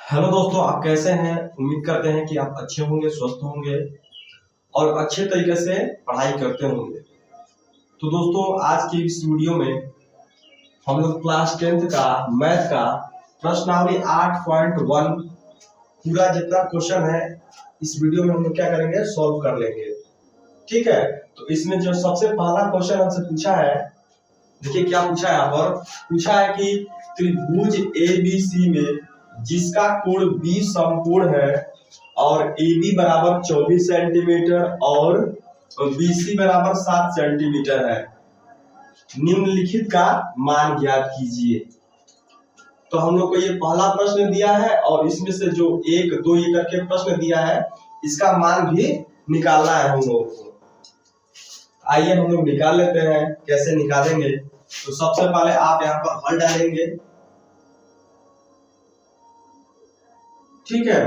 Hello दोस्तों, आप कैसे हैं। उम्मीद करते हैं कि आप अच्छे होंगे, स्वस्थ होंगे और अच्छे तरीके से पढ़ाई करते होंगे। तो दोस्तों, आज की इस वीडियो में हम लोग क्लास 10th का मैथ का प्रश्नावली 8.1 पूरा जितना क्वेश्चन है इस वीडियो में हम लोग क्या करेंगे, सॉल्व कर लेंगे। ठीक है, तो इसमें जो सबसे पहला क्वेश्चन हमसे पूछा है, देखिए क्या पूछा है। यहाँ पर पूछा है कि त्रिभुज ABC में जिसका कोण B समकोण है और AB बराबर 24 सेंटीमीटर और BC बराबर 7 सेंटीमीटर है, निम्नलिखित का मान ज्ञात कीजिए। तो हम लोग को ये पहला प्रश्न दिया है और इसमें से जो 1, 2 ये करके प्रश्न दिया है, इसका मान भी निकालना है हम लोग को। आइए हम लोग निकाल लेते हैं। कैसे निकालेंगे, तो सबसे पहले आप यहाँ पर हल डालेंगे। ठीक है,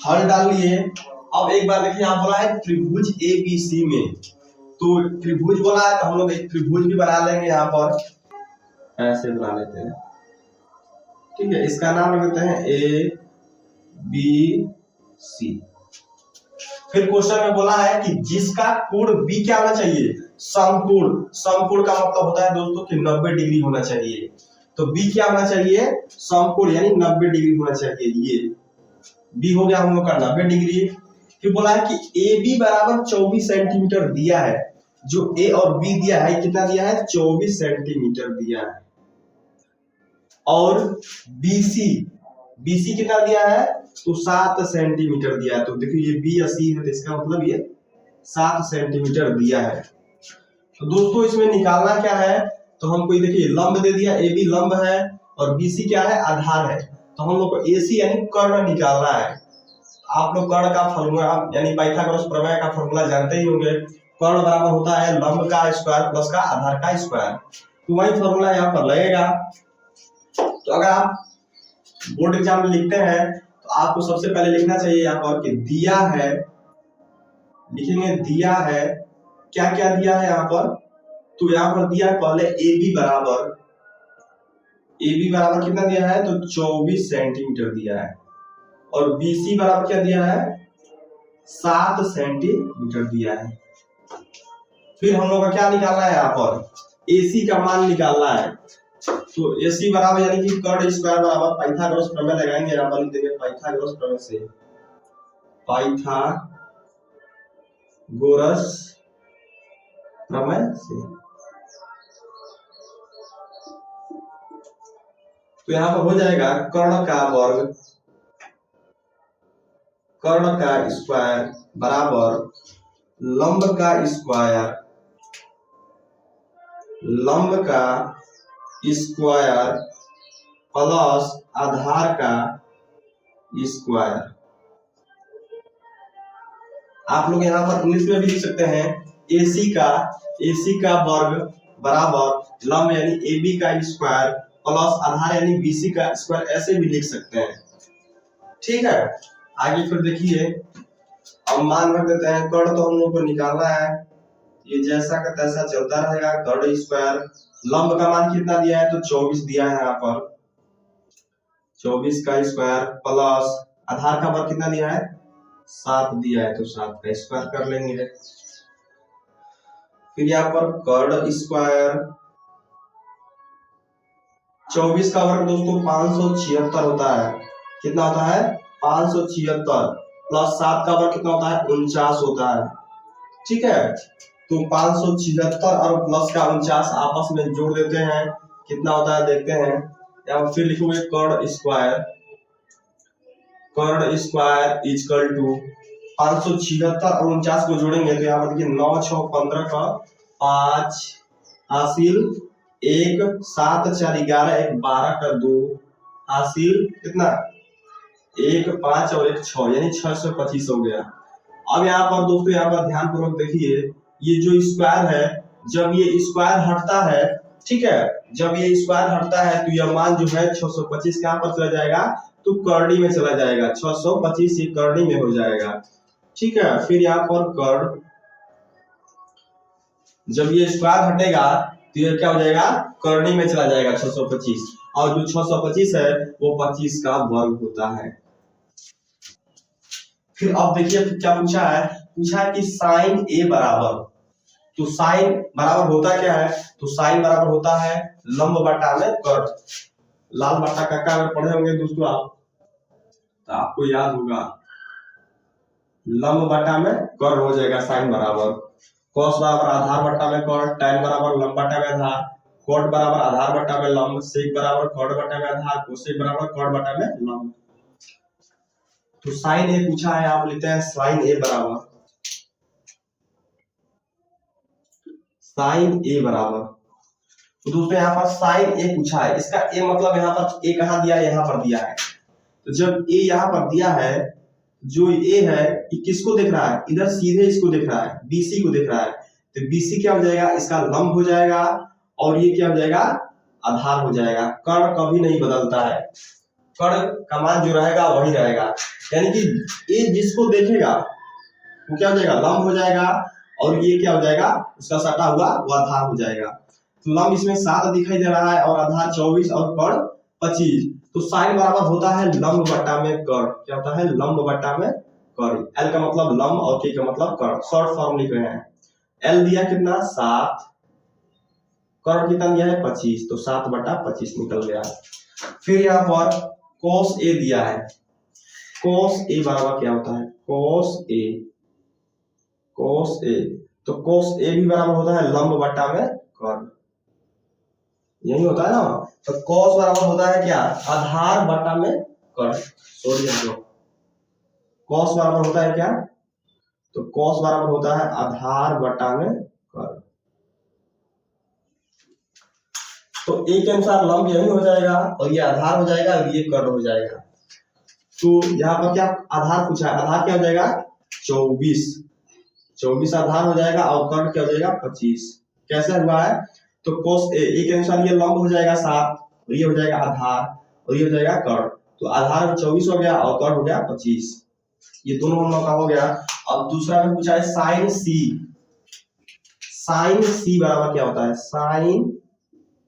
हल डाल लिए। अब एक बार देखिए, यहाँ बोला है त्रिभुज ABC में, तो त्रिभुज बोला है तो हम लोग एक त्रिभुज भी बना लेंगे। यहाँ पर ऐसे बना लेते हैं। ठीक है, इसका नाम रख देते हैं ABC। फिर क्वेश्चन में बोला है कि जिसका कोण B क्या होना चाहिए, समकोण। समकोण का मतलब होता है दोस्तों कि 90 डिग्री होना चाहिए। तो B क्या होना चाहिए, समकोण यानी 90 डिग्री होना चाहिए। ये B हो गया हम लोग का 90 डिग्री। फिर बोला है कि AB बराबर 24 सेंटीमीटर दिया है। जो A और B दिया है, कितना दिया है, 24 सेंटीमीटर दिया है। और BC कितना दिया है, तो 7 सेंटीमीटर दिया है। तो देखिए ये B 80 है, तो इसका मतलब ये 7 सेंटीमीटर दिया है। तो दोस्तों इसमें निकालना क्या है, तो हमको ये देखिए लंब दे दिया, AB लंब है और BC क्या है, आधार है। तो हम लोग को AC यानी कर्ण निकालना है। आप लोग कर्ण का फॉर्मूला यानी पाइथागोरस प्रमेय का फॉर्मूला जानते ही होंगे। कर्ण बराबर होता है लंब का स्क्वायर प्लस का आधार का स्क्वायर। तो वही फॉर्मूला यहाँ पर लगेगा। तो अगर आप बोर्ड एग्जाम में लिखते हैं तो आपको सबसे पहले लिखना चाहिए यहाँ पर कि दिया है, लिखेंगे दिया है, क्या क्या दिया है यहाँ पर। तो यहाँ पर दिया है पहले AB बराबर कितना दिया है, तो 24 सेंटीमीटर दिया है। और BC बराबर क्या दिया है, 7 सेंटीमीटर दिया है। फिर हम लोग का क्या निकालना है, यहाँ पर AC का मान निकालना है। तो AC बराबर यानी कि कर्ण स्क्वायर बराबर पाइथागोरस प्रमेय लगाएंगे। यहाँ पर लिख देंगे पाइथागोरस प्रमेय से, पाइथागोरस प्रमेय से। तो यहाँ पर हो जाएगा कर्ण का वर्ग, कर्ण का स्क्वायर बराबर लंब का स्क्वायर, लंब का स्क्वायर प्लस आधार का स्क्वायर। आप लोग यहाँ पर इंग्लिश में भी लिख सकते हैं AC का वर्ग बराबर लंब यानी AB का स्क्वायर प्लस आधार यानी BC का स्क्वायर, ऐसे भी लिख सकते हैं। ठीक है, आगे फिर देखिए, अब मान रख देते हैं। कर्ण तो हम लोग को निकालना है, ये जैसा का तैसा चलता रहेगा। कर्ण स्क्वायर, लंब का मान कितना दिया है, तो 24 दिया है यहाँ पर, 24 का स्क्वायर प्लस आधार का वर्ग कितना दिया है, 7 दिया है, तो 7 का स्क्वायर कर लेंगे। फिर यहाँ पर कर्ण स्क्वायर, 24 का वर्ग दोस्तों 576 होता है। कितना होता है, 576 प्लस 7 का वर्ग कितना होता है, 49 होता है। ठीक है, तो 576 और प्लस का 49 आपस में जोड़ देते हैं, कितना होता है देखते हैं। या फिर लिखोगे कर्ण स्क्वायर इक्वल टू 576 और 49 को जोड़ेंगे तो यहाँ पर देखिए 9 6 15 का 5 हासिल 1 7 4 11 1 12 का 2 हासिल कितना 1 5 और 1 6 यानी 625 हो गया। अब यहाँ पर दोस्तों, यहाँ पर ध्यान पूर्वक देखिए, ये जो स्क्वायर है, जब ये स्क्वायर हटता है, ठीक है, जब ये स्क्वायर हटता है तो यह मान जो है 625 कहां पर चला जाएगा, तो करनी में चला जाएगा। 625 ये करनी में हो जाएगा। ठीक है, फिर यहाँ पर कर्ण, जब ये स्क्वायर हटेगा तो ये क्या हो जाएगा, करनी में चला जाएगा 625। और जो 625 है वो 25 का वर्ग होता है। फिर अब देखिए क्या पूछा है कि साइन ए बराबर, तो साइन बराबर होता क्या है, तो साइन बराबर होता है लंब बटा में कर्ण। लाल बट्टा कक्का अगर पढ़े होंगे दोस्तों आप, तो आपको याद होगा लंब बटा में कर्ण हो जाएगा साइन बराबर। कॉस बराबर आधार बटा में कर्ण, tan बराबर लंब बटा में आधार, कॉट बराबर आधार बटा में लंब, सेक बराबर कर्ण बटा में आधार, कोसेक बराबर कर्ण बटा में लंब। तो साइन ए पूछा है, आप लेते हैं साइन ए बराबर, साइन ए बराबर, तो दोस्तों यहाँ पर साइन ए पूछा है, इसका ए मतलब यहाँ पर ए कहाँ दिया है, यहाँ पर दिया है। तो जब ए यहाँ पर दिया है, जो ए है ये किसको देख रहा है, इधर सीधे इसको देख रहा है, बीसी को देख रहा है, तो बीसी क्या हो जाएगा, इसका लंब हो जाएगा, और ये क्या हो जाएगा, आधार हो जाएगा। कर्ण कभी नहीं बदलता है, कर्ण का मान जो रहेगा वही रहेगा, यानी कि ए जिसको देखेगा वो क्या हो जाएगा, लंब हो जाएगा, और ये क्या हो जाएगा, उसका सटा हुआ वो आधार हो जाएगा। तो लंब इसमें 7 दिखाई दे रहा है, और आधार 24 और कर्ण 25। तो साइन बराबर होता है लंब बटा में कर्ण, क्या होता है, लंब बटा में कर्ण। एल का मतलब लंब और के का मतलब कर्ण, शॉर्ट फॉर्म लिख रहे हैं। एल दिया कितना 7, कर्ण कितना दिया है 25, तो 7 बटा 25 निकल गया। फिर यहाँ पर cos ए दिया है, cos ए बराबर क्या होता है, cos ए, cos ए, तो cos ए भी बराबर होता है लंब बटा में कर्ण, यही होता है ना। तो cos बराबर होता है क्या, आधार बटा में कर्ण, सॉरी हम लोग, cos बराबर होता है क्या, तो cos बराबर होता है आधार बटा में कर्ण। तो ए के अनुसार लंब यही हो जाएगा, और ये आधार हो जाएगा, और ये कर्ण हो जाएगा। तो यहाँ पर क्या आधार पूछा है, आधार क्या हो जाएगा 24, 24 आधार हो जाएगा, और कर्ण क्या हो जाएगा 25। कैसे हुआ है, तो cos ए के अनुसार ये लंब हो जाएगा 7, और ये हो जाएगा आधार, और ये हो जाएगा कर्ण। तो आधार 24 हो गया, और कर्ण हो गया 25, ये दोनों हम लोग का हो गया। अब दूसरा में पूछा है साइन सी, साइन सी बराबर क्या होता है, साइन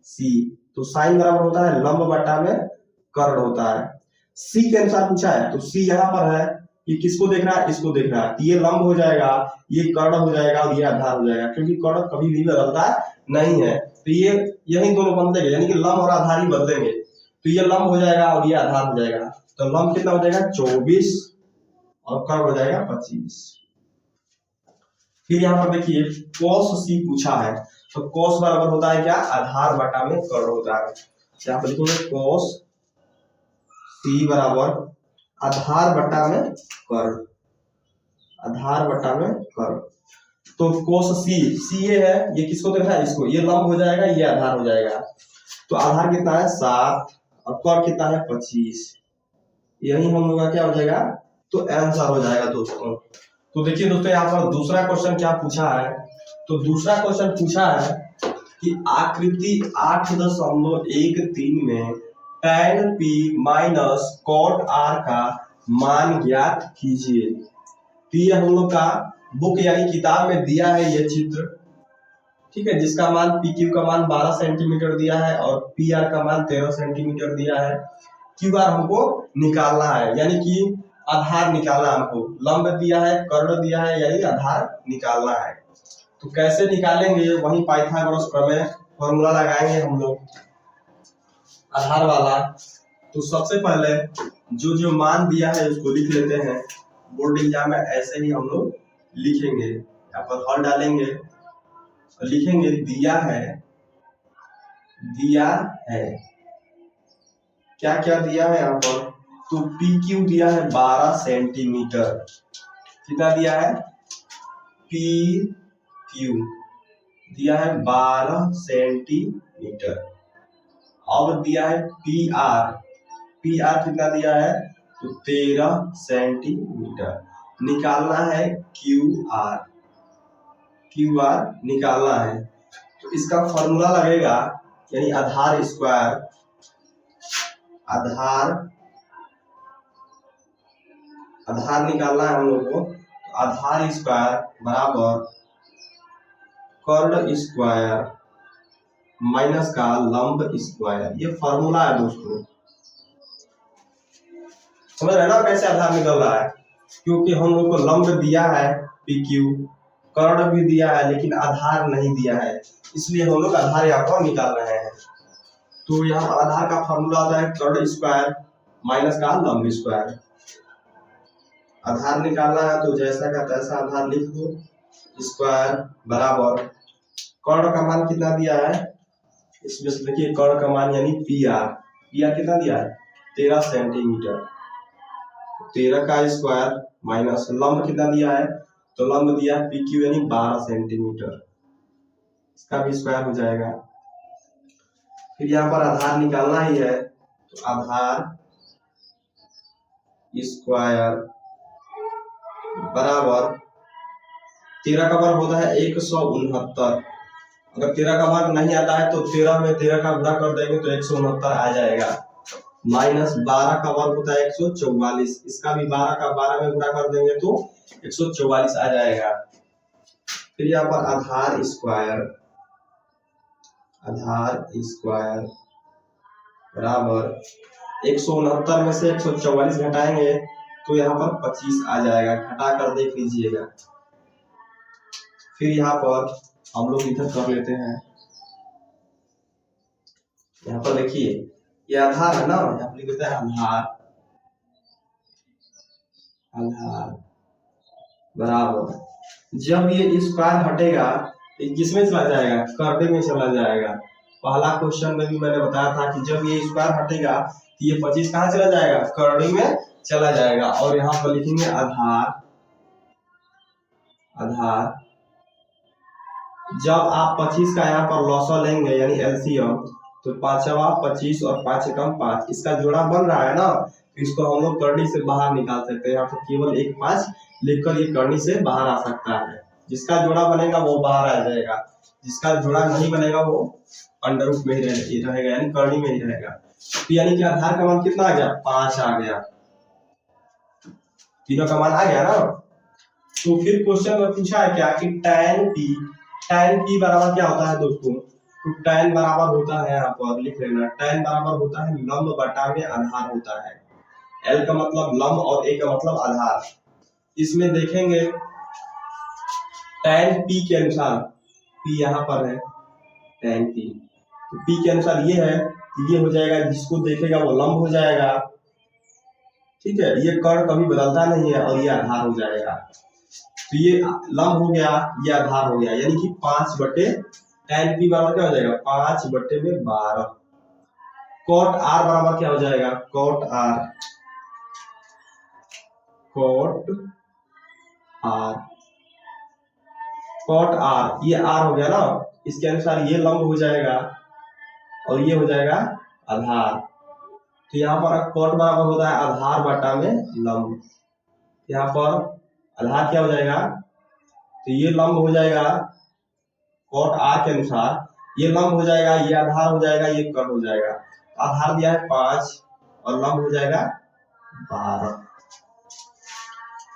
सी, तो साइन बराबर होता है लंब बटा में कर्ण होता है। सी के अनुसार पूछा है, तो सी यहाँ पर है, ये किसको देख रहा है, इसको देख रहा है, ये लंब हो जाएगा, ये कर्ण हो जाएगा, और ये आधार हो जाएगा, क्योंकि कर्ण कभी भी बदलता नहीं है। तो ये यही दोनों बदलेंगे, यानी कि लंब और आधार ही बदलेंगे। तो ये लंब हो जाएगा, और ये आधार हो जाएगा, तो लंब कितना हो जाएगा 24, और कर्ण हो जाएगा 25। फिर यहाँ पर देखिए cos सी पूछा है, तो cos बराबर होता है क्या, आधार बटा में कर्ण होता है। यहाँ पर लिखेंगे cos सी बराबर आधार बटा में कर्ण, आधार बटा में कर्ण। तो cos सी, सी ये है, ये किसको देख रहा है, इसको, ये लंब हो जाएगा, ये आधार हो जाएगा। तो आधार कितना है 7, और कर्ण कितना है 25, यही हम लोग का क्या हो जाएगा, तो आंसर हो जाएगा दोस्तों। तो देखिए दोस्तों यहाँ पर दूसरा क्वेश्चन क्या पूछा है, तो दूसरा क्वेश्चन पूछा है कि आकृति 8.13 में tan p minus cot r का मान ज्ञात कीजिए। तो ये हम लोग का बुक यानी किताब में दिया है ये चित्र, ठीक है, जिसका मान PQ का मान 12 सेंटीमीटर दिया है, और PR का मान 13 सेंटीमीटर दिया है। QR हमको निकालना है, यानी कि आधार निकालना हमको, लंब दिया है, कर्ण दिया है, यानी आधार निकालना है। तो कैसे निकालेंगे, वही पाइथागोरस प्रमेय फॉर्मूला लगाएंगे हम लोग आधार वाला। तो सबसे पहले जो जो मान दिया है उसको लिख लेते हैं, बोर्ड एग्जाम में ऐसे ही हम लोग लिखेंगे, यहाँ पर हल डालेंगे और लिखेंगे दिया है, दिया है, क्या क्या दिया है यहाँ पर, तो PQ दिया है 12 सेंटीमीटर, कितना दिया है, PQ दिया है 12 सेंटीमीटर, और दिया है PR, PR कितना दिया है, तो 13 सेंटीमीटर। निकालना है QR, QR निकालना है, तो इसका फॉर्मूला लगेगा, यानी आधार स्क्वायर, आधार निकालना है हम लोग को, तो आधार स्क्वायर बराबर कर्ण स्क्वायर माइनस का लंब स्क्वायर, ये फॉर्मूला है दोस्तों, समझ रहे ना कैसे आधार निकल रहा है। क्योंकि हम लोग को लंब दिया है पी क्यू, कर्ण भी दिया है लेकिन आधार नहीं दिया है, इसलिए हम लोग आधार यहाँ पर निकाल रहे हैं। तो यहाँ पर आधार का फॉर्मूला आता है कर्ण स्क्वायर माइनस का लंब स्क्वायर। आधार निकालना है तो जैसा का तैसा आधार लिख दो, स्क्वायर बराबर कर्ण का मान कितना दिया है, इसमें से देखिए कर्ण का मान यानी पी आर कितना दिया है 13 सेंटीमीटर, 13 का स्क्वायर माइनस लंब कितना दिया है, तो लंब दिया है पी क्यू यानी 12 सेंटीमीटर, इसका भी स्क्वायर हो जाएगा। फिर यहाँ पर आधार निकालना ही है तो आधार स्क्वायर बराबर 13 का वर्ग होता है 169। अगर 13 का वर्ग नहीं आता है तो 13 में 13 का गुणा कर देंगे तो 169 आ जाएगा, माइनस 12 का वर्ग होता है 144, इसका भी 12 का 12 में गुणा कर देंगे तो 144 आ जाएगा। फिर यहाँ पर आधार स्क्वायर बराबर 169 में से 144 घटाएंगे तो यहाँ पर 25 आ जाएगा, घटा कर देख लीजिएगा। फिर यहाँ पर हम लोग इधर कर लेते हैं, यहाँ पर देखिए ये आधार है ना, यहाँ पर लिख देते हैं आधार बराबर, जब ये स्क्वायर हटेगा किसमें चला जाएगा, कर्वे में चला जाएगा। पहला क्वेश्चन में भी मैंने बताया था कि जब ये स्क्वायर हटेगा तो ये 25 कहाँ चला जाएगा, कर्वे में चला जाएगा। और यहाँ पर लिखेंगे आधार जब आप 25 का यहाँ पर लॉसा लेंगे यानी एलसीएम, तो 5वां 25 और 5 कम 5, इसका जोड़ा बन रहा है ना, इसको हम लोग करनी से बाहर निकाल सकते हैं। यहाँ पर केवल 1 5 लिखकर ये करनी से बाहर आ सकता है, जिसका जोड़ा बनेगा वो बाहर आ जाएगा, जिसका जोड़ा नहीं बनेगा वो अंडर रूट में ही रहेगा यानी करनी में ही रहेगा। तो यानी कि आधार का मान कितना आ गया, 5 आ गया, तीनों का मान आ गया ना। तो फिर क्वेश्चन में पूछा है क्या कि tan p बराबर क्या होता है दोस्तों, तो tan बराबर होता है, यहाँ पर लिख लेना, tan बराबर होता है लंब बटा में आधार होता है। L का मतलब लंब और A का मतलब आधार। इसमें देखेंगे tan p के अनुसार, p यहाँ पर है tan p, तो p के अनुसार ये है, ये हो जाएगा, जिसको देखेगा वो लंब हो जाएगा, ठीक है। ये कर्ण कभी बदलता नहीं है और ये आधार हो जाएगा, तो ये लंब हो गया, ये आधार हो गया, यानी कि 5 बटे tan p बराबर क्या हो जाएगा 5 बटे में 12। cot r बराबर क्या हो जाएगा, cot r ये r हो गया ना, इसके अनुसार ये लंब हो जाएगा और ये हो जाएगा आधार। तो यहाँ पर cot बराबर होता है आधार बटा में लंब, यहाँ पर आधार क्या हो जाएगा, तो ये लंब हो जाएगा cot r के अनुसार, ये लंब हो जाएगा, ये आधार हो जाएगा, ये कर्ण हो जाएगा। आधार दिया है 5 और लंब हो जाएगा 12।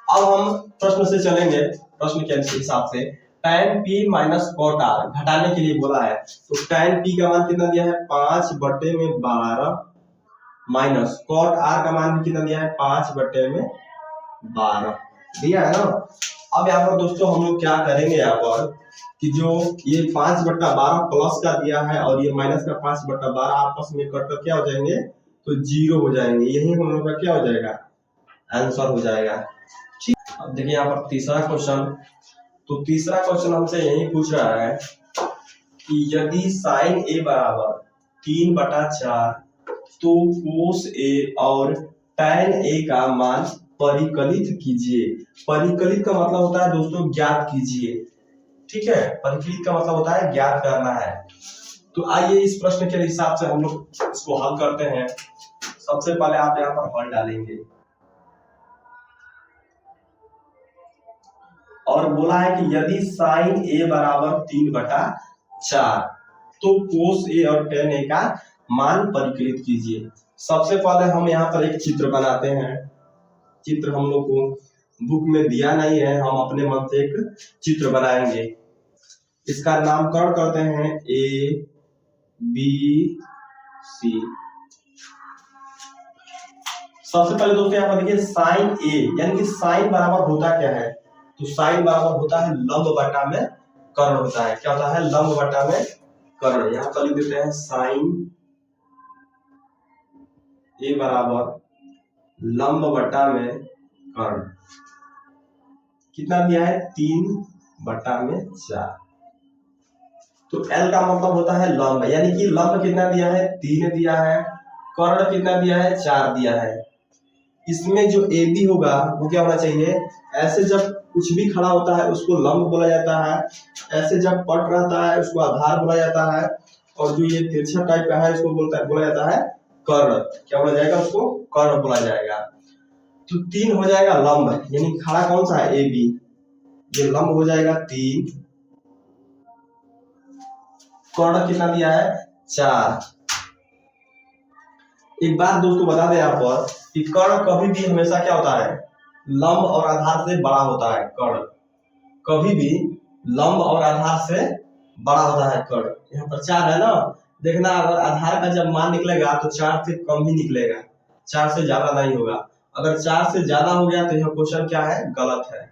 अब हम प्रश्न से चलेंगे, प्रश्न के हिसाब से tan p minus cot r घटाने के लिए बोला है, तो tan p का मान कितना दिया है 5 बटे में 12 माइनस cot r का मान कितना दिया है 5 बटे में 12 दिया है ना। अब यहाँ पर दोस्तों हम लोग क्या करेंगे, यहाँ पर कि जो ये 5 बट्टा 12 प्लस का दिया है और ये माइनस का 5 बट्टा 12 आपस में कटकर क्या हो जाएंगे, तो 0 हो जाएंगे, यही हम लोग का क्या हो जाएगा, आंसर हो जाएगा। ठीक, अब देखिए यहाँ पर तीसरा क्वेश्चन, तो तीसरा क्वेश्चन हमसे यही पूछ रहा है कि यदि sin a बराबर 3/4 तो cos a और tan a का मान परिकलित कीजिए। परिकलित का मतलब होता है दोस्तों ज्ञात कीजिए, ठीक है, परिकलित का मतलब होता है ज्ञात करना है। तो आइए इस प्रश्न के हिसाब से हम लोग इसको हल करते हैं। सबसे पहले आप यहाँ पर हल डालेंगे और बोला है कि यदि sin a बराबर 3/4 तो cos a और tan a का मान परिकलित कीजिए। सबसे पहले हम यहाँ पर एक चित्र बनाते हैं, चित्र हम लोग को बुक में दिया नहीं है, हम अपने मन से एक चित्र बनाएंगे। इसका नामकरण करते हैं A B C। सबसे पहले दोस्तों यहाँ पर देखिए साइन ए, यानी कि साइन बराबर होता क्या है, तो साइन बराबर होता है लंब बटा में कर्ण होता है। क्या होता है? लंब बटा में कर्ण। यहाँ पर लिख देते हैं साइन ए बराबर लंब बटा में कर्ण। कितना दिया है? 3/4। तो L का मतलब होता है लंब, यानी कि लंब कितना दिया है? 3 दिया है, कर्ण कितना दिया है? 4 दिया है। इसमें जो AB होगा वो क्या होना चाहिए? ऐसे जब कुछ भी खड़ा होता है उसको लंब बोला जाता है, ऐसे जब पट रहता है उसको आधार बोला जाता है, और जो ये तिरछा टाइप का है इसको बोला जाता है कर्ण। क्या बोला जाएगा? उसको कर्ण बोला जाएगा। तो 3 हो जाएगा लंब, यानी खड़ा कौन सा है? AB। ये लंब हो जाएगा 3, कर्ण कितना दिया है? 4। एक बात दोस्तों बता दें यहाँ पर कि कर्ण कभी भी हमेशा क्या होता है? लंब और आधार से बड़ा होता है। कर्ण कभी भी लंब और आधार से बड़ा होता है। कर्ण यहाँ पर 4 है ना, देखना अगर आधार का जब मान निकलेगा तो 4 से कम ही निकलेगा, 4 से ज्यादा नहीं होगा। अगर 4 से ज्यादा हो गया तो यह क्वेश्चन क्या है? गलत है।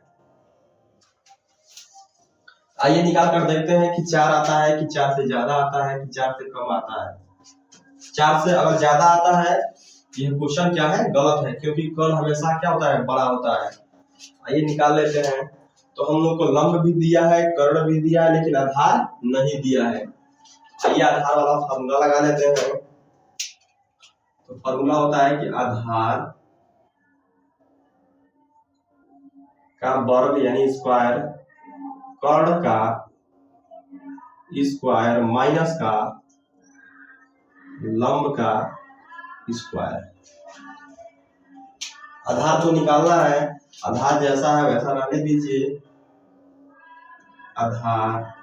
आइए निकाल कर देखते हैं कि 4 आता है कि 4 से ज्यादा आता है कि 4 से कम आता है। 4 से अगर ज्यादा आता है यह क्वेश्चन क्या है? गलत है, क्योंकि कर्ण हमेशा क्या होता है? बड़ा होता है। आइए निकाल लेते हैं। तो हम लोग को लंब भी दिया है, कर्ण भी दिया है, लेकिन आधार नहीं दिया है। आइए आधार वाला फॉर्मूला लगा लेते हैं। तो फॉर्मूला होता है कि आधार का वर्ग यानी स्क्वायर, कर्ण का स्क्वायर माइनस का लंब का स्क्वायर। आधार तो निकालना है, आधार जैसा है वैसा रहने दीजिए। आधार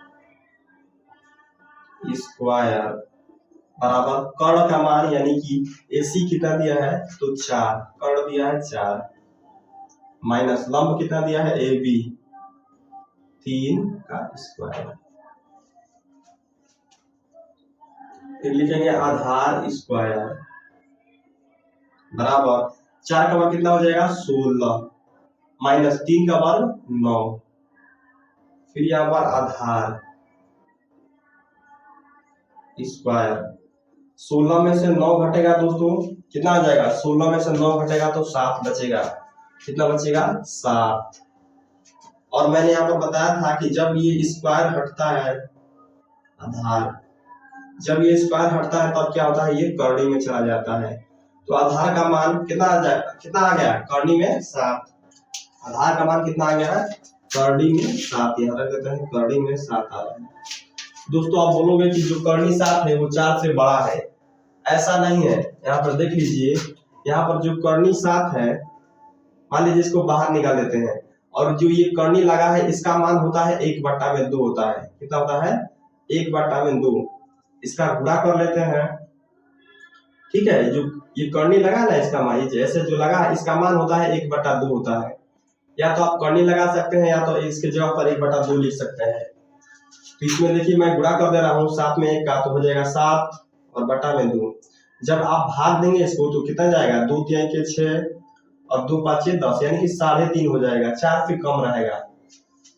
स्क्वायर बराबर कर्ण का मान, यानी कि AC कितना दिया है? तो 4, कर्ण दिया है 4, माइनस लंब कितना दिया है? AB 3 का स्क्वायर। फिर लिखेंगे आधार स्क्वायर बराबर 4 का वर्ग कितना हो जाएगा? 16, माइनस 3 का वर्ग 9। फिर यहाँ पर आधार स्क्वायर, 16 में से 9 घटेगा दोस्तों, कितना आ जाएगा? 16 में से 9 घटेगा तो 7 बचेगा। कितना बचेगा? 7। और मैंने यहाँ पर बताया था कि जब ये स्क्वायर हटता है, आधार जब ये स्क्वायर हटता है तब क्या होता है? ये कर्णी में चला जाता है। तो आधार का मान कितना आ जाएगा? कितना आ गया? कर्णी में 7। आधार का मान कितना आ गया है? कर्णी में 7। यहाँ रख देते हैं, कर्णी में 7 आ रहा है। दोस्तों आप बोलोगे कि जो कर्णी 7 है वो 4 से बड़ा है, ऐसा नहीं है। यहाँ पर देख लीजिए, यहाँ पर जो कर्णी 7 है, मान लीजिए इसको बाहर निकाल देते हैं, और जो ये कर्णी लगा है इसका मान होता है 1/2 होता है। कितना होता है? 1/2। इसका गुणा कर लेते हैं, ठीक है। जो ये कर्णी लगा ना, इसका मान जैसे जो लगा इसका मान होता है 1/2 होता है। या तो आप कर्णी लगा सकते हैं, या तो इसके जगह पर 1/2 लिख सकते हैं। तो इसमें देखिए मैं गुणा कर दे रहा हूँ, 7 में 1 का तो हो जाएगा 7 और बटा में 2। जब आप भाग देंगे इसको तो कितना जाएगा? 2 3 के 6 और 2 5 10, यानी कि 3.5 हो जाएगा। 4 से कम रहेगा।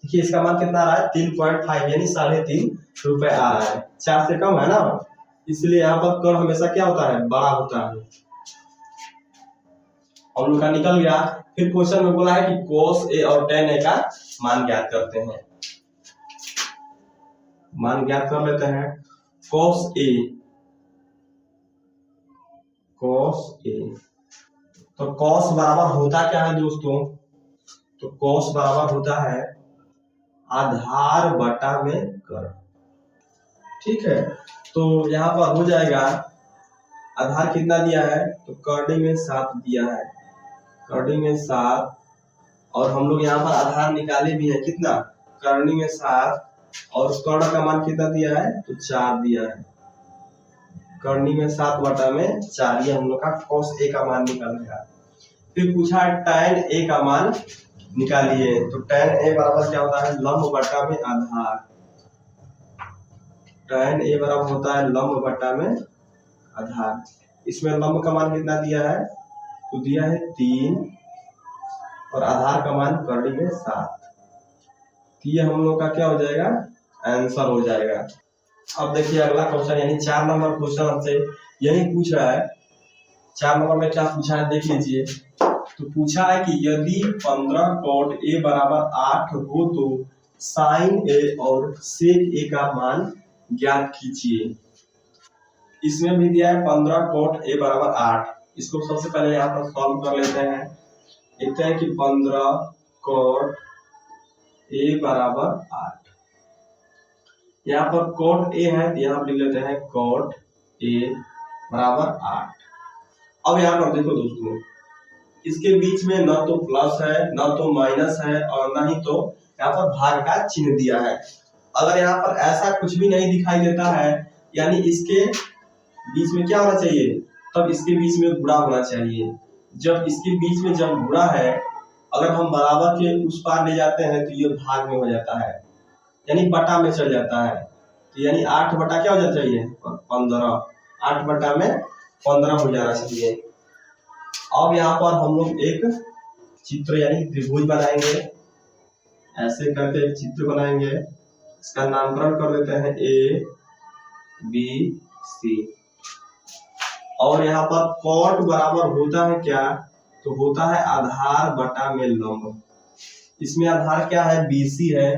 देखिए इसका मान कितना आ रहा है? 3.5, यानी 3.5 रुपए आ रहा है। 4 से कम है ना, इसलिए यहाँ पर कर्ण हमेशा क्या होता है? बड़ा होता है। हम लोग का निकल गया। फिर क्वेश्चन में बोला है कि cos A और tan A का मान ज्ञात करते हैं। मान ज्ञात कर लेते हैं। cos A तो cos बराबर होता क्या है दोस्तों? तो cos बराबर होता है आधार बटा में कर्ण, ठीक है। तो यहाँ पर हो जाएगा, आधार कितना दिया है? तो कर्णी में 7 दिया है, कर्णी में 7, और हम लोग यहाँ पर आधार निकाले भी है। कितना? कर्णी में 7, और कर्ण का मान कितना दिया है? तो 4 दिया है। कर्णी में 7 बटा में 4, ये हम लोग का cos A का मान निकालेगा। फिर पूछा tan A का मान निकालिए। तो tan A बराबर क्या होता है? लंब बटा में आधार। tan A बराबर होता है लंब बटा में आधार। इसमें लंब का मान कितना दिया है? तो दिया है 3 और आधार का मान करड़ी में 7। तो ये हम लोग का क्या हो जाएगा, आंसर हो जाएगा। अब देखिए अगला क्वेश्चन यानी 4 नंबर क्वेश्चन हमसे यही पूछ रहा है। 4 नंबर में क्या पूछा है देख लीजिए। तो पूछा है कि यदि 15 cot a बराबर 8 हो तो sin a और sec a का मान ज्ञात कीजिए। इसमें भी दिया है 15 cot a बराबर 8। इसको सबसे पहले यहाँ पर सॉल्व कर लेते हैं। देखते हैं कि 15 cot a बराबर 8। यहाँ पर cot a है, यहाँ लिख लेते हैं cot a बराबर 8। अब यहाँ पर देखो दोस्तों, इसके बीच में ना तो प्लस है ना तो माइनस है और ना ही तो यहाँ पर भाग का चिन्ह दिया है। अगर यहाँ पर ऐसा कुछ भी नहीं दिखाई देता है यानी इसके बीच में क्या होना चाहिए, तब इसके बीच में गुणा होना चाहिए। जब इसके बीच में जब गुणा है, अगर हम बराबर के उस पार ले जाते हैं तो ये भाग में हो जाता है यानी बटा में चल जाता है। तो यानी 8 बटा क्या हो जाना चाहिए, 15। 8 बटा में 15 हो जाना चाहिए। अब यहाँ पर हम लोग एक चित्र यानी त्रिभुज बनाएंगे। ऐसे करके एक चित्र बनाएंगे, इसका नामकरण कर देते हैं ए बी सी। और यहाँ पर cot बराबर होता है क्या, तो होता है आधार बटा में लंब। इसमें आधार क्या है, BC है।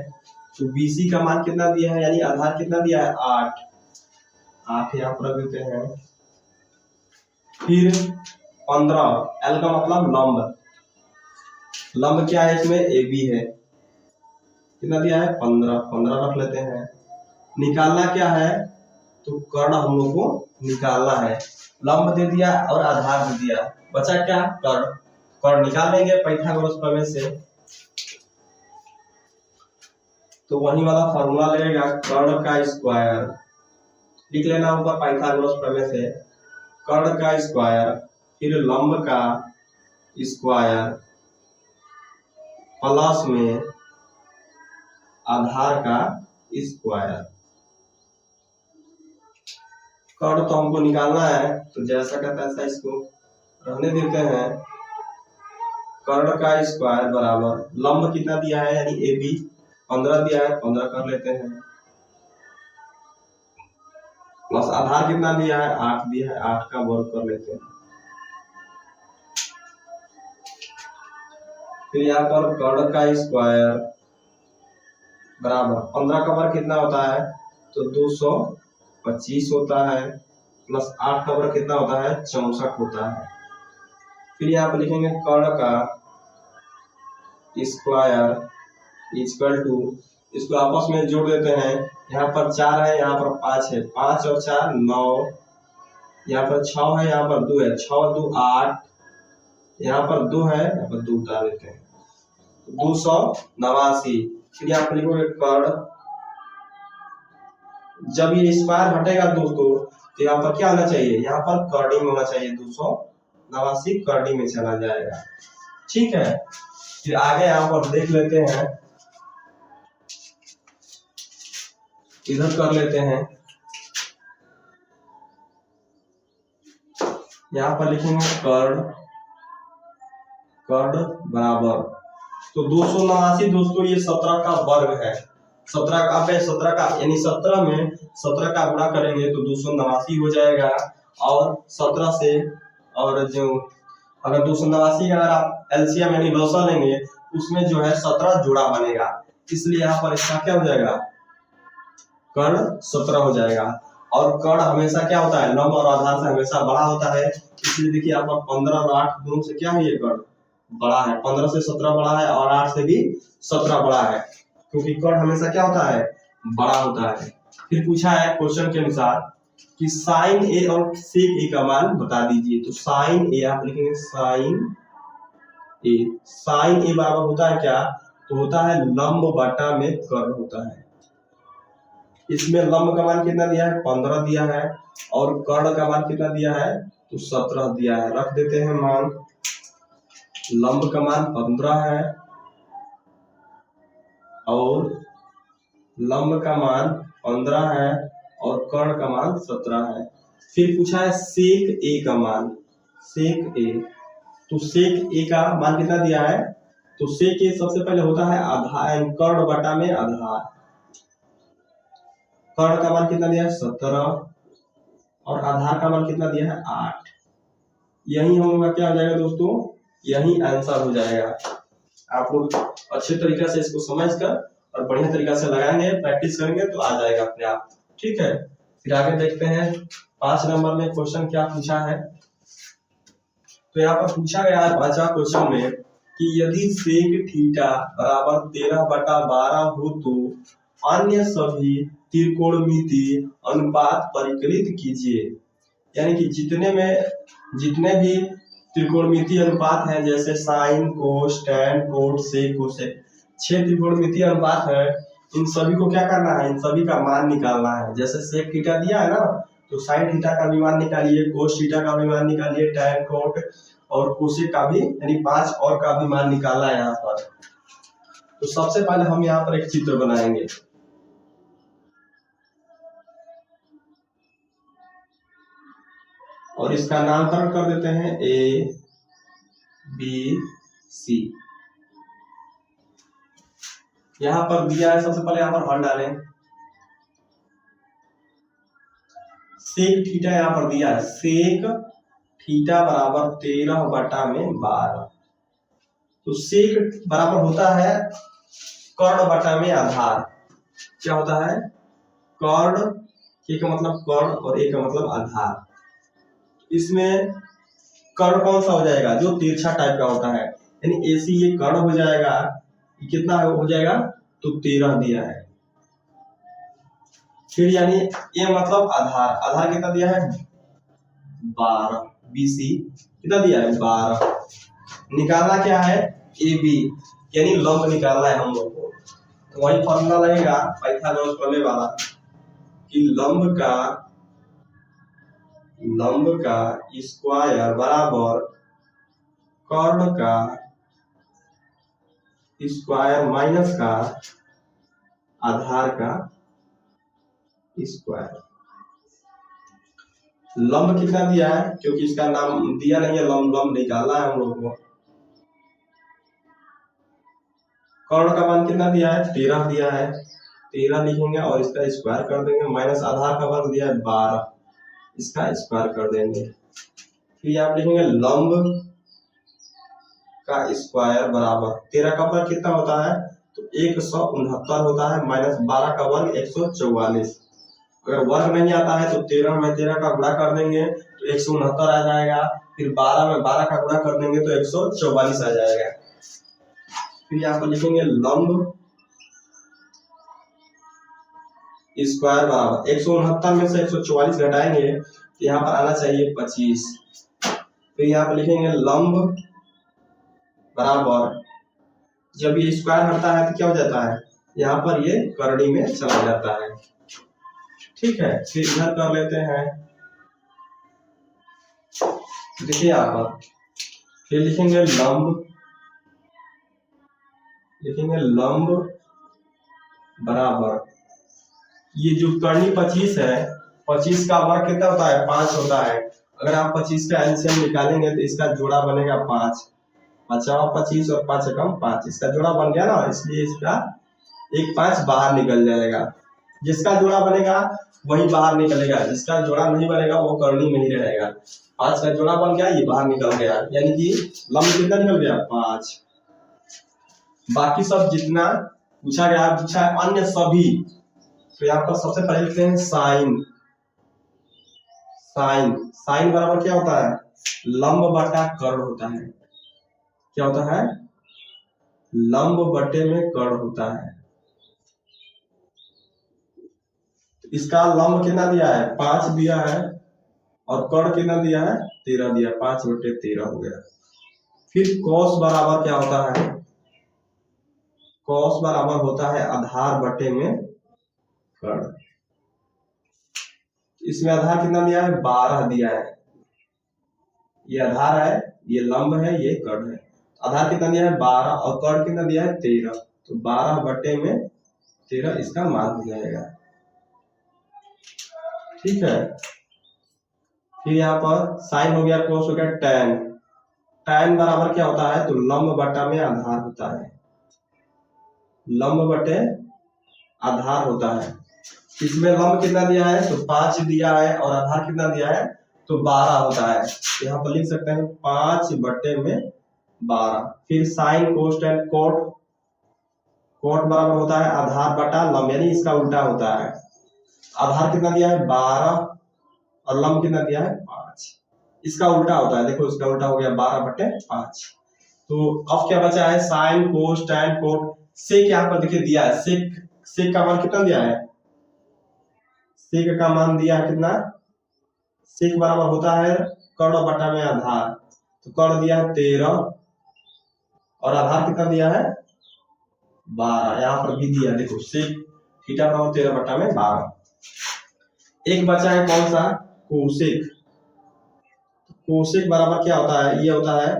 तो BC का मान कितना दिया है यानी आधार कितना दिया है 8। 8 यहाँ पर रख देते हैं। फिर 15, L का मतलब लंब। लंब क्या है इसमें, AB है। कितना दिया है 15, 15 रख लेते हैं। निकालना क्या है, तो कर्ण हम लोग को निकालना है। लंब दे दिया और आधार दे दिया, बचा क्या, कर्ण। कर्ण निकाल लेंगे पाइथागोरस प्रमेय से। तो वही वाला फॉर्मूला लगेगा, कर्ण का स्क्वायर लिख लेना ऊपर पाइथागोरस प्रमेय से। कर्ण का स्क्वायर फिर लंब का स्क्वायर प्लस में आधार का स्क्वायर। कर्ण तो हमको निकालना है, तो जैसा का तैसा इसको रहने देते हैं। कर्ण का स्क्वायर बराबर लंब कितना दिया है यानी AB 15 दिया है, 15 कर लेते हैं। प्लस आधार कितना दिया है 8 दिया है, 8 का वर्ग कर लेते हैं। फिर यहाँ पर कर्ण का स्क्वायर बराबर 15 का वर्ग कितना होता है, तो 225 होता है। प्लस 8 का वर्ग कितना होता है, 64 होता है। फिर यहाँ पर लिखेंगे कर्ण का स्क्वायर इक्वल टू, इसको आपस में जोड़ देते हैं। यहाँ पर 4 है, यहाँ पर 5 है, 5 और 4 9, यहाँ पर 6 है, यहाँ पर 2 है, 6 2 8, यहाँ पर 2 है, यहाँ पर 2 उतार देते हैं, 289। फिर यहाँ पर लिखोगे कर्ण, जब ये स्क्वायर हटेगा दोस्तों तो यहाँ पर क्या होना चाहिए, यहाँ पर कर्णी में होना चाहिए। 289 कर्णी में चला जाएगा, ठीक है। फिर आगे यहाँ पर देख लेते हैं, इधर कर लेते हैं। यहाँ पर लिखेंगे कर्ण, कर्ण बराबर, तो 289 दोस्तों ये 17 का वर्ग है। 17 का 17 का यानी 17 में 17 का गुणा करेंगे तो 289 हो जाएगा। और 17 से और जो अगर 289 का अगर आप एलसीएम यानी लॉसा लेंगे उसमें जो है 17 जोड़ा बनेगा, इसलिए यहाँ पर इसका क्या हो जाएगा, कर्ण 17 हो जाएगा। और कर्ण हमेशा क्या होता है, लंब और आधार से हमेशा बड़ा होता है, इसलिए देखिए यहाँ पर 15 और 8 दोनों से क्या है, ये कर्ण बड़ा है। 15 से 17 बड़ा है और 8 से भी 17 बड़ा है, क्योंकि कर्ण हमेशा क्या होता है, बड़ा होता है। फिर पूछा है क्वेश्चन के अनुसार कि साइन ए और सेक ए का मान बता दीजिए। तो साइन ए आप लिखेंगे साइन ए, साइन ए बराबर होता है क्या, तो होता है लंब बटा में कर्ण होता है। इसमें लंब का मान कितना दिया है, 15 दिया है, और कर्ण का मान कितना दिया है, तो 17 दिया है। रख देते हैं मान, लंब का मान 15 है और लंब का मान 15 है और कर्ण का मान 17 है। फिर पूछा है सेक ए का मान, सेक ए, तो सेक ए का मान कितना दिया है, तो सेक ए सबसे पहले होता है आधार, कर्ण बटा में आधार। कर्ण का मान कितना दिया है 17 और आधार का मान कितना दिया है 8। यही हम लोग का क्या हो जाएगा दोस्तों, यही आंसर हो जाएगा। आप लोग अच्छे तरीके से इसको समझकर और बढ़िया तरीके से लगाएंगे, प्रैक्टिस करेंगे तो आ जाएगा अपने आप। ठीक है, फिर आगे देखते हैं 5 नंबर में क्वेश्चन क्या पूछा है। तो यहाँ पर पूछा गया है 5वां क्वेश्चन में कि यदि सेक थीटा बराबर 13/12 हो तो अन्य सभी त्रिकोणमितीय अनुपात परिकलित कीजिए। यानी कि जितने भी त्रिकोणमितीय अनुपात हैं, जैसे साइन, कोस, टैन, कोट, सेक, कोसेक, 6 त्रिकोणमितीय अनुपात है, इन सभी को क्या करना है, इन सभी का मान निकालना है। जैसे सेक थीटा दिया है ना, तो साइन थीटा का भी मान निकालिए, कोस थीटा का भी मान निकालिए, टैन, कोट और कोसेक का भी, यानी 5 और का भी मान निकालना है यहाँ पर। तो सबसे पहले हम यहाँ पर एक चित्र बनाएंगे। और इसका नामकरण कर देते हैं ए बी सी। यहां पर दिया है, सबसे पहले यहां पर हल डालें। सेक थीटा यहां पर दिया है, सेक थीटा बराबर 13/12। तो सेक बराबर होता है कर्ण बटा में आधार। क्या होता है, कर्ण, के का मतलब कर्ण और ए का मतलब आधार। इसमें कर्ण कौन सा हो जाएगा, जो तिरछा टाइप का होता है, यानी एसी ये कर्ण हो जाएगा। कितना हो जाएगा, तो 13 दिया है। फिर यानी ए मतलब आधार, आधार कितना दिया है 12, बीसी कितना दिया है 12। निकालना क्या है, ए बी, यानी लंब निकालना है हम लोग को। तो वही फॉर्मूला लगेगा पाइथागोरस प्रमेय वाला कि लंब का स्क्वायर बराबर कर्ण का स्क्वायर माइनस का आधार का स्क्वायर। लंब कितना दिया है, क्योंकि इसका नाम दिया नहीं है, लंब निकालना है हम लोग को। कर्ण का मान कितना दिया है 13 दिया है, 13 लिखेंगे और इसका स्क्वायर कर देंगे, माइनस आधार का वर्ग दिया है 12, इसका स्क्वायर कर देंगे। फिर आप लिखेंगे लंब का स्क्वायर बराबर 13 का वर्ग कितना होता है, तो 169 होता है, माइनस 12 का वर्ग 144। अगर वर्ग नहीं आता है तो 13 में 13 का गुणा कर देंगे तो 169 आ जाएगा। फिर 12 में 12 का गुणा कर देंगे तो 144 आ जाएगा। फिर यहाँ पर लिखेंगे लंब स्क्वायर बराबर 169 में से 144 घटाएंगे तो यहाँ पर आना चाहिए 25। फिर यहाँ पर लिखेंगे लंब बराबर, जब ये स्क्वायर हटता है तो क्या हो जाता है, यहाँ पर ये करड़ी में चला जाता है। ठीक है, फिर इधर कर लेते हैं। देखिए यहाँ पर फिर लिखेंगे लंब बराबर, ये जो करनी 25 है, 25 का वर्ग कितना होता है 5 होता है। अगर आप 25 का एलसीएम निकालेंगे तो इसका जोड़ा बनेगा 5, 5 25 और 5 कम 5, इसका जोड़ा बन गया ना, इसलिए इसका एक 5 बाहर निकल जाएगा। जिसका जोड़ा बनेगा वही बाहर निकलेगा, जिसका जोड़ा नहीं बनेगा वो करनी में ही रहेगा। 5 का जोड़ा बन गया, ये बाहर निकल गया, यानी कि लंब कितना निकल गया 5। बाकी सब जितना पूछा गया पूछा है अन्य सभी। तो यहाँ पर सबसे पहले लिखते हैं साइन बराबर क्या होता है, लंब बटा कर्ण होता है। क्या होता है, लंब बटे में कर्ण होता है। इसका लंब कितना दिया है 5 दिया है और कर्ण कितना दिया है 13 दिया, 5/13 हो गया। फिर कॉस बराबर क्या होता है, कॉस बराबर होता है आधार बटे में कर्ण। इसमें आधार कितना दिया है 12 दिया है, ये आधार है, ये लंब है, ये कर्ण है। आधार कितना दिया है 12 और कर्ण कितना दिया है 13, तो 12 बटे में 13 इसका मान हो जाएगा। ठीक है, फिर यहाँ पर साइन हो गया, कोस हो गया, टैन। tan बराबर क्या होता है, तो लंब बटा में आधार होता है, लंब बटे आधार होता है। इसमें लंब कितना दिया है, तो 5 दिया है और आधार कितना दिया है, तो 12 होता है। यहाँ पर लिख सकते हैं 5 बटे में 12। फिर sine cos tan cot, cot बराबर होता है आधार बटा लंब, यानी इसका उल्टा होता है। आधार कितना दिया है 12 और लंब कितना दिया है 5, इसका उल्टा होता है। देखो इसका उल्टा हो गया 12 बटे 5। तो अब क्या बचा है, साइन कोस टेन कोट। सेक यहाँ पर देखिए दिया है, सेक का मान कितना दिया है, सेक का मान दिया है कितना, सेक बराबर होता है कर्ण बटा में आधार। तो कर्ण दिया है 13 और आधार कितना दिया है 12, यहाँ पर भी दिया, देखो सेक थीटा बराबर 13 बटा में 12। एक बचा है कौन सा, कोसेक। कोसेक बराबर क्या होता है, ये होता है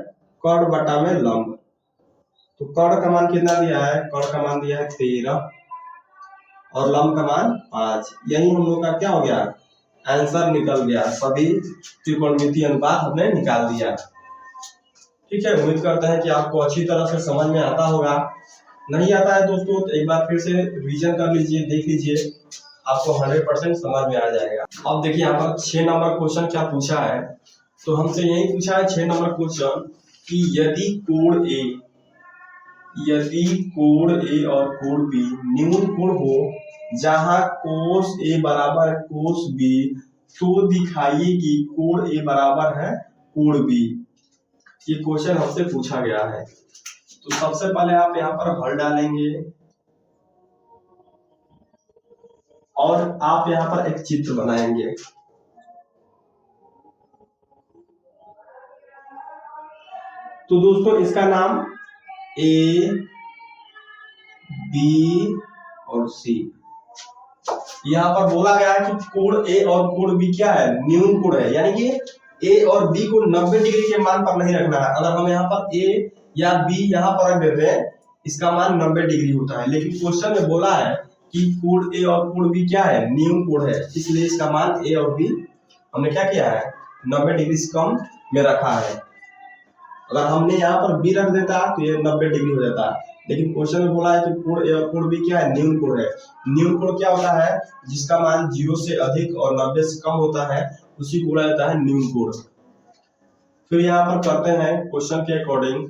कर्ण बटा में लंब। तो कर्ण का मान कितना दिया है, कर्ण का मान दिया है 13 और लंब का मान 5। यही हम लोग का क्या हो गया, आंसर निकल गया। सभी त्रिकोणमितीय अनुपात हमने निकाल दिया। ठीक है, उम्मीद करते हैं कि आपको अच्छी तरह से समझ में आता होगा। नहीं आता है दोस्तों तो एक बार फिर से रिवीजन कर लीजिए, देख लीजिए, आपको 100% समझ में आ जाएगा। अब देखिए यहाँ पर 6 नंबर क्वेश्चन क्या पूछा है, तो हमसे यही पूछा है 6 नंबर क्वेश्चन कि यदि कोण ए और कोण बी न्यून कोण हो जहां कोस ए बराबर है कोस बी, तो दिखाइए कि कोण ए बराबर है कोण बी। ये क्वेश्चन हमसे पूछा गया है। तो सबसे पहले आप यहाँ पर हल डालेंगे और आप यहाँ पर एक चित्र बनाएंगे। तो दोस्तों इसका नाम ए बी और सी, यहाँ पर बोला गया है कि कोण ए और कोण बी क्या है, न्यून कोण है, यानी कि ए और बी को 90 डिग्री के मान पर नहीं रखना है। अगर हम यहाँ पर ए या बी यहाँ पर रख देते हैं, इसका मान 90 डिग्री होता है, लेकिन क्वेश्चन में बोला है कि कोण ए और कोण बी क्या है, न्यून कोण है, इसलिए इसका मान ए और बी हमने क्या किया है, 90 डिग्री से कम में रखा है। अगर हमने यहाँ पर बी रख देता तो ये 90 डिग्री हो जाता, लेकिन क्वेश्चन में बोला है कि कोण ए और कोण बी क्या है, न्यून कोण है। न्यून कोण क्या होता है, जिसका मान 0 से अधिक और 90 से कम होता है, उसी को बोला जाता है न्यून कोण। फिर यहाँ पर करते हैं क्वेश्चन के अकॉर्डिंग,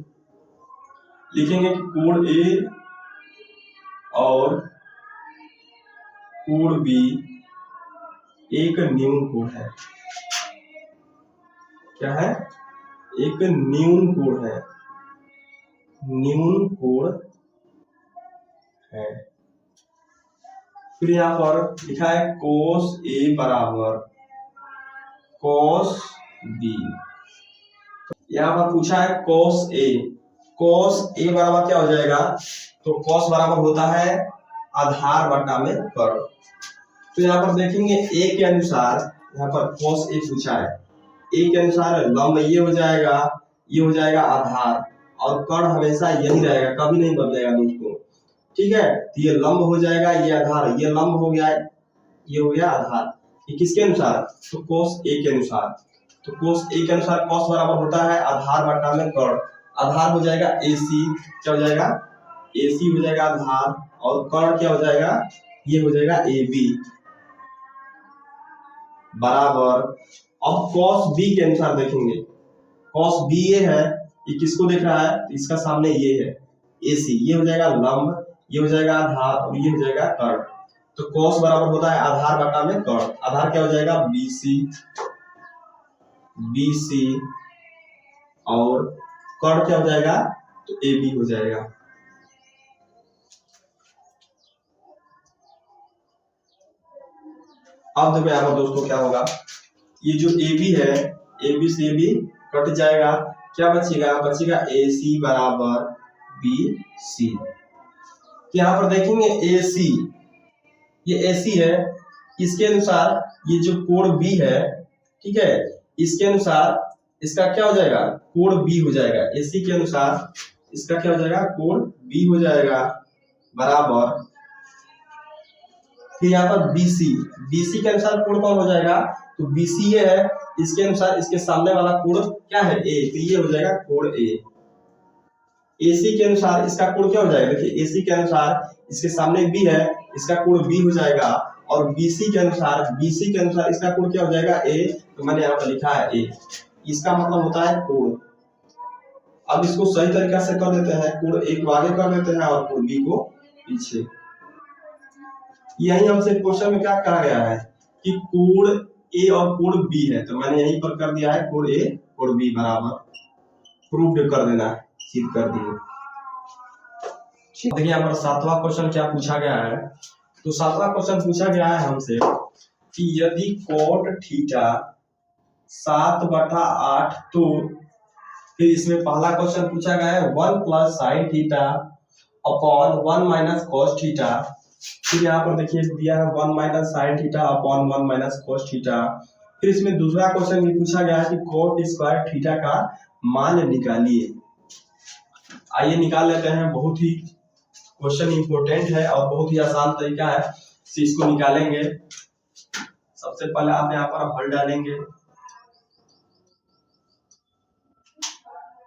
लिखेंगे कि कोण ए और कोण बी एक न्यून कोण है। क्या है, एक न्यून कोण है, न्यून कोण है। फिर यहाँ पर लिखा है कोस ए बराबर कोस बी। यहाँ पर पूछा है कोस ए, कोस ए बराबर क्या हो जाएगा, तो कोस बराबर होता है आधार बटा में कर्ण। तो यहाँ पर देखेंगे ए के अनुसार, यहाँ पर कोस ए पूछा है, ए के अनुसार लंब ये हो जाएगा, ये हो जाएगा आधार, और कर्ण हमेशा यही रहेगा, कभी नहीं बदलेगा दोस्तों। ठीक है, तो ये लंब हो जाएगा, ये आधार, ये लंब हो गया, ये हो गया आधार। ये किसके अनुसार, तो कोस ए के अनुसार। तो कोस ए के अनुसार कोस बराबर होता है आधार बटा में कर्ण। आधार हो जाएगा AC, क्या हो जाएगा AC हो जाएगा आधार, और कर्ण क्या हो जाएगा, ये हो जाएगा AB बराबर। अब cos B के अनुसार देखेंगे, cos B ये है, ये किसको देख रहा है, इसका सामने ये है AC, ये हो जाएगा लंब, ये हो जाएगा आधार और ये हो जाएगा कर्ण। तो cos बराबर होता है आधार बटा में कर्ण। आधार क्या हो जाएगा BC और कर्ण क्या हो जाएगा, तो AB हो जाएगा। अब देखो यहाँ पर दोस्तों क्या होगा, ये जो AB है, AB से AB कट जाएगा, क्या बचेगा, बचेगा AC बराबर BC। यहाँ पर देखेंगे AC, ये AC है, इसके अनुसार ये जो कोण B है, ठीक है, इसके अनुसार इसका क्या हो जाएगा, कोण B हो जाएगा। AC के अनुसार इसका क्या हो जाएगा, कोण B हो जाएगा बराबर। फिर यहाँ पर BC, BC के अनुसार कोण कौन हो जाएगा, तो BC ये है, इसके अनुसार इसके सामने वाला कोण क्या है A, तो ये हो जाएगा कोण A। AC के अनुसार इसका कोण क्या हो जाएगा, देखिए AC के अनुसार इसके सामने B है, इसका कोण B हो जाएगा, और BC के अनुसार इसका कोण क्या हो जाएगा A, तो मैंने यहाँ पर लिखा है A। इसका मतलब होता है कोण। अब इसको सही तरीका से कर देते हैं, कोण A को आगे कर देते हैं और कोण B को पीछे। यही हमसे क्वेश्चन में क्या कहा गया है कि कोण A और कोण B है, तो मैंने यहीं पर कर दिया है कोण A कोण B बराबर, प्रूव्ड कर देना है, सिद्ध कर दिए। देखिए यहाँ पर 7वां क्वेश्चन क्या पूछा गया है, तो 7वां क्वेश्चन पूछा गया है हमसे कि यदि cot थीटा 7/8, तो फिर इसमें पहला क्वेश्चन पूछा गया है 1 + sin theta upon 1 - cos theta. फिर यहाँ पर देखिए दिया है 1 - sin theta upon 1 - cos theta. फिर इसमें दूसरा क्वेश्चन भी पूछा गया है कि cot स्क्वायर थीटा का मान निकालिए। आइए निकाल लेते हैं, बहुत ही क्वेश्चन इंपॉर्टेंट है और बहुत ही आसान तरीका है से इसको निकालेंगे। सबसे पहले आप यहाँ पर हल डालेंगे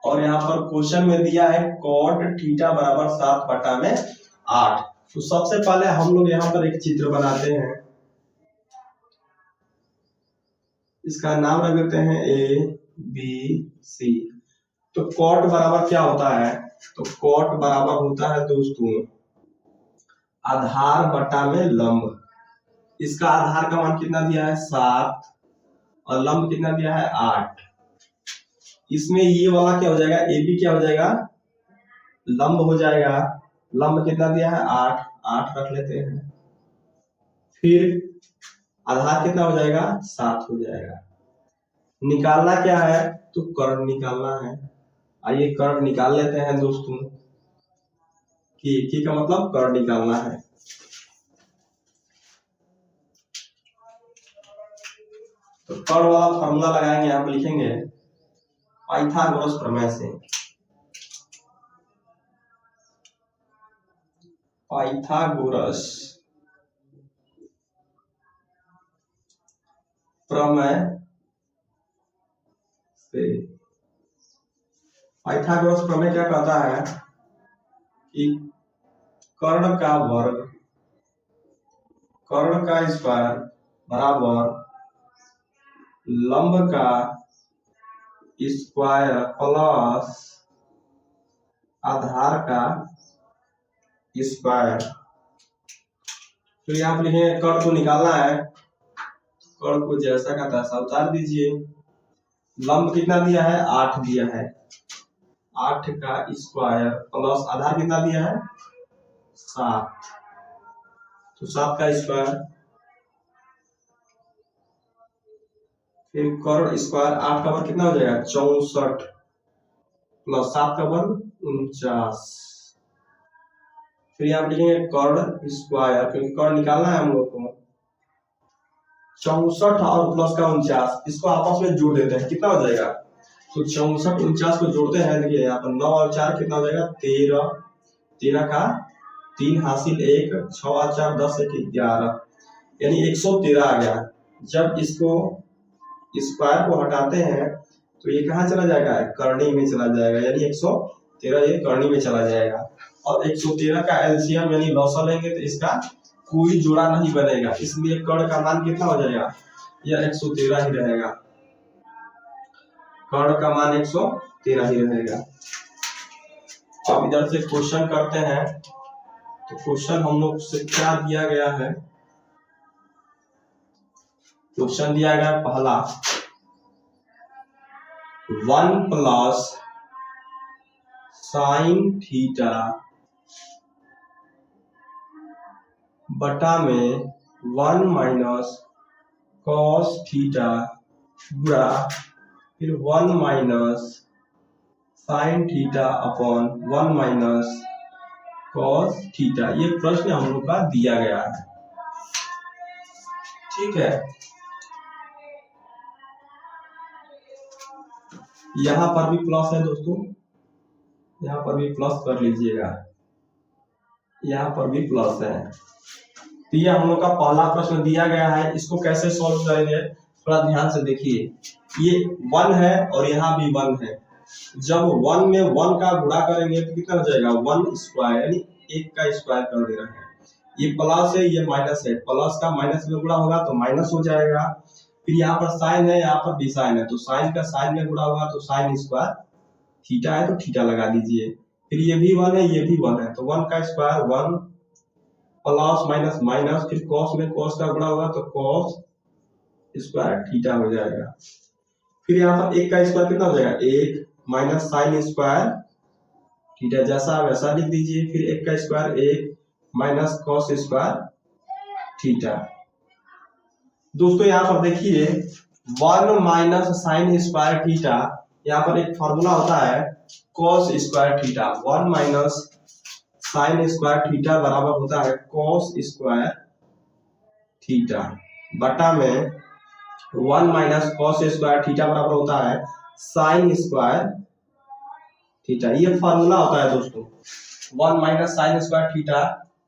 और यहाँ पर क्वेश्चन में दिया है cot थीटा बराबर 7/8। तो सबसे पहले हम लोग यहाँ पर एक चित्र बनाते हैं, इसका नाम रख देते हैं ABC। तो cot बराबर क्या होता है, तो cot बराबर होता है दोस्तों आधार बटा में लंब। इसका आधार का मान कितना दिया है 7 और लंब कितना दिया है 8। इसमें ये वाला क्या हो जाएगा, AB क्या हो जाएगा, लंब हो जाएगा। लंब कितना दिया है 8 रख लेते हैं। फिर आधार कितना हो जाएगा 7 हो जाएगा। निकालना क्या है, तो कर्ण निकालना है। आइए कर्ण निकाल लेते हैं दोस्तों, कि का मतलब कर्ण निकालना है। तो कर्ण वाला फॉर्मूला लगाएंगे, यहाँ पे लिखेंगे पाइथागोरस प्रमेय से। पाइथागोरस प्रमेय से। पाइथागोरस प्रमेय क्या कहता है कि कर्ण का वर्ग, कर्ण का स्क्वायर बराबर लंब का स्क्वायर प्लस आधार का स्क्वायर। तो यहाँ पे लिखे कर्ण को निकालना है, कर्ण को जैसा का तैसा उतार दीजिए। लंब कितना दिया है 8 दिया है, 8 का स्क्वायर प्लस आधार कितना दिया है 7, तो 7 का स्क्वायर। फिर कर्ण स्क्वायर 8 का वर्ग कितना हो जाएगा 64 प्लस 7 का वर्ग 49। फिर यहाँ लिखेंगे कर्ण स्क्वायर, क्योंकि कर्ण निकालना है हम लोग को। 64 और प्लस का 49, इसको आपस में जोड़ देते हैं, कितना हो जाएगा, तो 64 49 को जोड़ते हैं। देखिए यहाँ पर 9 और 4 कितना हो जाएगा 13, 13 का 3 हासिल 1, 6 और 4 10 1 11, यानी 113 आ गया। जब इसको स्क्वायर को हटाते हैं तो ये कहाँ चला जाएगा, कर्णी में चला जाएगा, यानी 113 ये कर्णी में चला जाएगा। और 113 का एलसीएम यानी लॉसा लेंगे तो इसका कोई जोड़ा नहीं बनेगा, इसलिए कर्ण का मान कितना हो जाएगा, यह 113 ही रहेगा। कर्ण का मान 113 ही रहेगा। अब इधर से क्वेश्चन करते हैं, तो क्वेश्चन हम लोग से क्या दिया गया है, क्वेश्चन दिया गया पहला 1 + sin थीटा बटा में 1 - cos थीटा गुणा फिर 1 - sin theta upon 1 - cos theta. ये प्रश्न हम लोग का दिया गया है, ठीक है। यहाँ पर भी प्लस है दोस्तों, यहाँ पर भी प्लस कर लीजिएगा, यहाँ पर भी प्लस है। तो ये हम लोग का पहला प्रश्न दिया गया है, इसको कैसे सॉल्व करेंगे, थोड़ा ध्यान से देखिए, ये 1 है और यहाँ भी 1 है। जब 1 में 1 का गुणा करेंगे तो कितना हो जाएगा 1 स्क्वायर, यानी 1 का स्क्वायर कर दे रहा है। ये प्लस है, ये माइनस है, प्लस का माइनस में गुणा होगा तो माइनस हो जाएगा। फिर यहाँ पर साइन है, यहाँ पर भी साइन है, तो साइन का साइन में गुणा होगा तो साइन स्क्वायर, थीटा है तो थीटा लगा दीजिए। फिर ये भी 1 है, ये भी 1 है, तो 1 का स्क्वायर 1 प्लस माइनस माइनस, फिर कॉस में कॉस का गुणा होगा तो कॉस स्क्वायर थीटा हो जाएगा। फिर यहाँ पर 1 का स्क्वायर कितना हो जाएगा 1 माइनस साइन स्क्वायर थीटा, जैसा वैसा लिख दीजिए। फिर 1 का square 1 minus cos square theta. दोस्तों यहाँ पर देखिए 1 माइनस साइन स्क्वायर थीटा, यहाँ पर एक फॉर्मूला होता है cos square theta. 1 minus sine square theta बराबर होता है कॉस स्क्वायर थीटा बटा में 1 माइनस कॉस स्क्वायर थीटा बराबर होता है साइन स्क्वायर थीटा। ये फॉर्मूला होता है दोस्तों, 1 माइनस साइन स्क्वायर थीटा,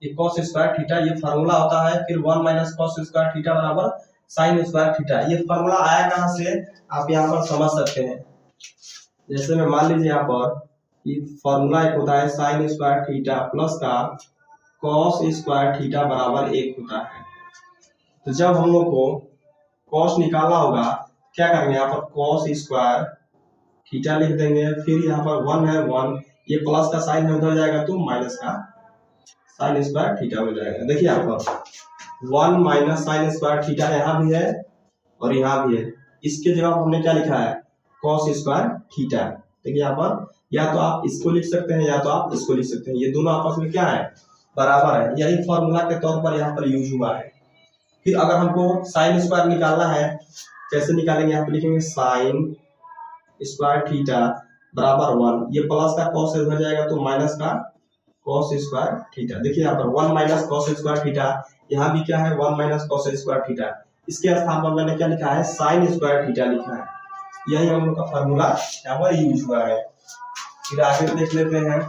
ये कॉस स्क्वायर थीटा, ये फॉर्मूला होता है। फिर 1 माइनस कॉस स्क्वायर थीटा बराबर साइन स्क्वायर थीटा। ये फॉर्मूला आया कहां से, आप यहाँ पर समझ सकते हैं। जैसे में मान लीजिए यहाँ पर फॉर्मूला एक होता है साइन स्क्वायर थीटा प्लस का कॉस स्क्वायर थीटा बराबर 1 होता है। तो जब हम लोग को कॉस निकालना होगा क्या करेंगे, यहाँ पर कॉस स्क्वायर थीटा लिख देंगे। फिर यहाँ पर 1 है 1, ये प्लस का साइन है उधर जाएगा तो माइनस का साइन स्क्वायर थीटा हो जाएगा। देखिए यहाँ पर 1 माइनस साइन स्क्वायर थीटा यहाँ भी है और यहाँ भी है, इसके जगह हमने क्या लिखा है कॉस स्क्वायर थीटा। देखिए यहाँ पर या तो आप इसको लिख सकते हैं या तो आप इसको लिख सकते हैं, ये दोनों आपस में क्या है बराबर है, यही फॉर्मूला के तौर पर यहाँ पर यूज हुआ है। फिर अगर हमको साइन स्क्वायर निकालना है, कैसे निकालेंगे, यहाँ पे लिखेंगे साइन स्क्वायर थीटा बराबर 1, ये प्लस का कॉस हो जाएगा तो माइनस का कॉस स्क्वायर थीटा। देखिए यहाँ पर 1 माइनस कॉस स्क्वायर थीटा, यहाँ भी क्या है 1 माइनस कॉस स्क्वायर थीटा, इसके स्थान पर मैंने क्या लिखा है साइन स्क्वायर थीटा लिखा है। यही हम लोग का फॉर्मूला यहाँ पर यूज हुआ है। फिर आगे देख लेते हैं।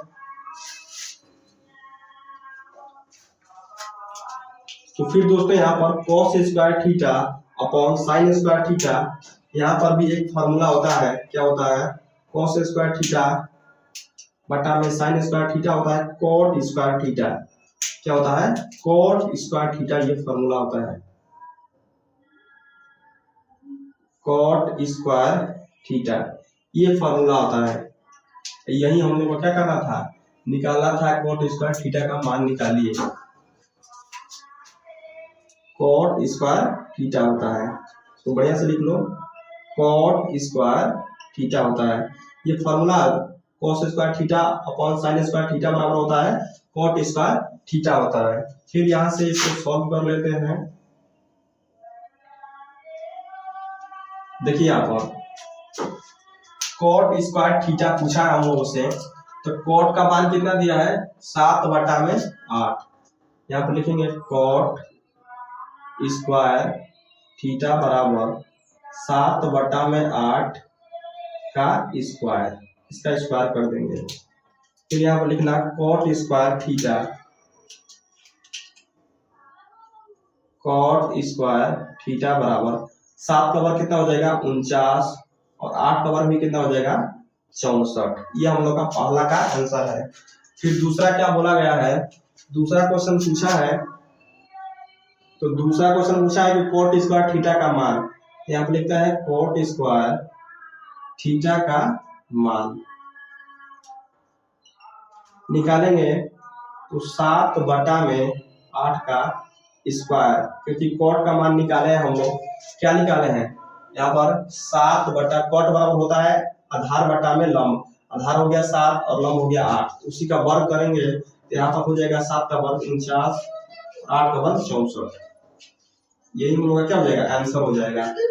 तो फिर दोस्तों यहाँ पर cos square theta upon sine square theta, यहाँ पर भी एक फॉर्मूला होता है, क्या होता है cos स्क्वायर थीटा बटा में साइन स्क्वायर थीटा होता है cot स्क्वायर थीटा। क्या होता है cot स्क्वायर थीटा, ये फॉर्मूला होता है cot स्क्वायर थीटा, ये फॉर्मूला होता है। यही हम लोग को क्या करना था, निकालना था cot स्क्वायर थीटा का मान निकालिए। cot स्क्वायर थीटा होता है, तो बढ़िया से लिख लो cot स्क्वायर थीटा होता है। ये formula cos square theta upon sine square theta बराबर होता है cot स्क्वायर थीटा होता है। फिर यहाँ से इसको सॉल्व कर लेते हैं। देखिए यहाँ पर cot स्क्वायर थीटा पूछा है हम लोगों से, तो cot का मान कितना दिया है 7/8। यहाँ पर लिखेंगे cot स्क्वायर थीटा बराबर 7/8 का स्क्वायर, इसका स्क्वायर कर देंगे। फिर यहाँ पर लिखना cot square theta, cot square theta बराबर 7 का वर्ग कितना हो जाएगा 49 और 8 का वर्ग भी कितना हो जाएगा 64। ये हम लोग का पहला का आंसर है। फिर दूसरा क्या बोला गया है, दूसरा क्वेश्चन पूछा है, तो दूसरा क्वेश्चन पूछा है कि cot स्क्वायर थीटा का मान, यहाँ पे लिखता है cot स्क्वायर थीटा का मान निकालेंगे तो 7/8 का स्क्वायर, क्योंकि cot का मान निकाले हैं हम लोग, क्या निकाले हैं यहाँ पर 7/cot बराबर होता है आधार बटा में लंब, आधार हो गया 7 और लंब हो गया 8, उसी का वर्ग करेंगे तो यहाँ पर हो जाएगा 7 का वर्ग 49, 8 का वर्ग 64। यही हम लोग का क्या हो जाएगा आंसर हो जाएगा।